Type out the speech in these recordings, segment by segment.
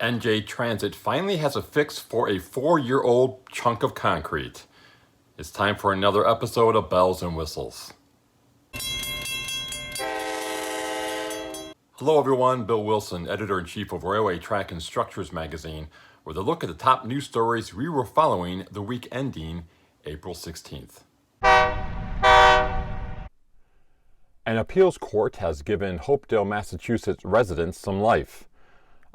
NJ Transit finally has a fix for a 4-year-old chunk of concrete. It's time for another episode of Bells and Whistles. Hello everyone, Bill Wilson, Editor-in-Chief of Railway Track and Structures magazine, with a look at the top news stories we were following the week ending April 16th. An appeals court has given Hopedale, Massachusetts residents some life.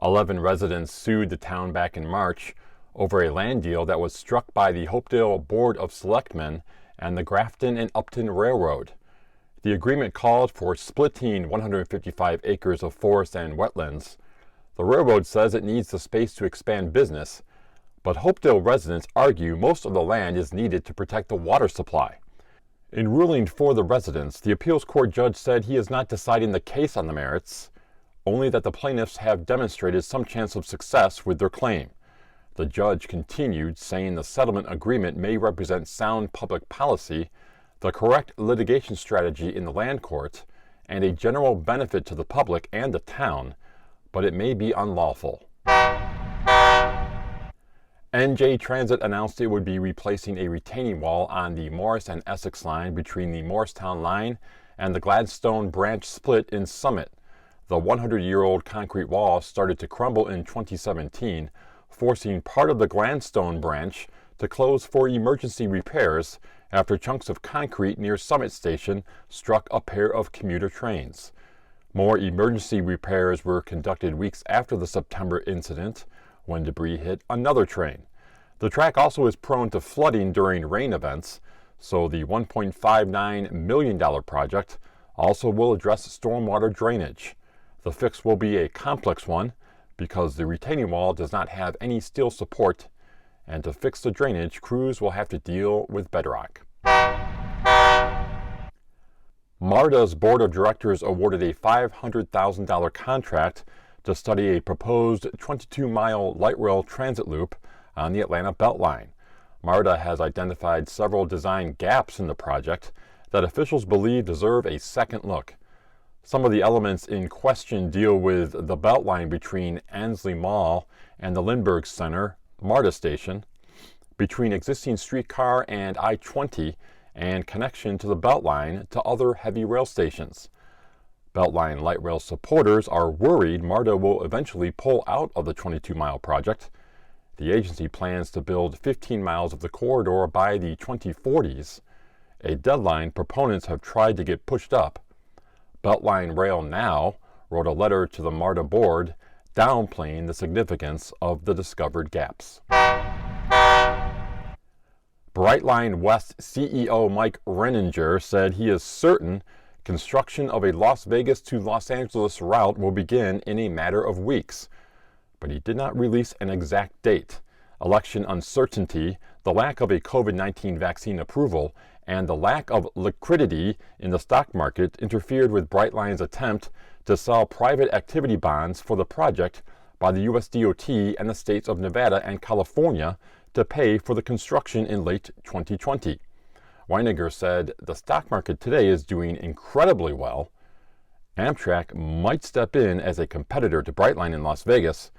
11 residents sued the town back in March over a land deal that was struck by the Hopedale Board of Selectmen and the Grafton and Upton Railroad. The agreement called for splitting 155 acres of forest and wetlands. The railroad says it needs the space to expand business, but Hopedale residents argue most of the land is needed to protect the water supply. In ruling for the residents, the appeals court judge said he is not deciding the case on the merits, only that the plaintiffs have demonstrated some chance of success with their claim. The judge continued, saying the settlement agreement may represent sound public policy, the correct litigation strategy in the land court, and a general benefit to the public and the town, but it may be unlawful. NJ Transit announced it would be replacing a retaining wall on the Morris and Essex line between the Morristown line and the Gladstone branch split in Summit. The 100-year-old concrete wall started to crumble in 2017, forcing part of the Gladstone branch to close for emergency repairs after chunks of concrete near Summit Station struck a pair of commuter trains. More emergency repairs were conducted weeks after the September incident, when debris hit another train. The track also is prone to flooding during rain events, so the $1.59 million project also will address stormwater drainage. The fix will be a complex one because the retaining wall does not have any steel support, and to fix the drainage, crews will have to deal with bedrock. MARTA's board of directors awarded a $500,000 contract to study a proposed 22-mile light rail transit loop on the Atlanta Beltline. MARTA has identified several design gaps in the project that officials believe deserve a second look. Some of the elements in question deal with the Beltline between Ansley Mall and the Lindbergh Center, MARTA station, between existing streetcar and I-20, and connection to the Beltline to other heavy rail stations. Beltline light rail supporters are worried MARTA will eventually pull out of the 22-mile project. The agency plans to build 15 miles of the corridor by the 2040s, a deadline proponents have tried to get pushed up. Beltline Rail Now wrote a letter to the MARTA board downplaying the significance of the discovered gaps. Brightline West CEO Mike Renninger said he is certain construction of a Las Vegas to Los Angeles route will begin in a matter of weeks, but he did not release an exact date. Election uncertainty, the lack of a COVID-19 vaccine approval, and the lack of liquidity in the stock market interfered with Brightline's attempt to sell private activity bonds for the project by the U.S. DOT and the states of Nevada and California to pay for the construction in late 2020. Weininger said the stock market today is doing incredibly well. Amtrak might step in as a competitor to Brightline in Las Vegas.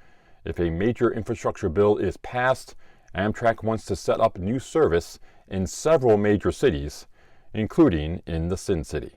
If a major infrastructure bill is passed, Amtrak wants to set up new service in several major cities, including in the Sin City.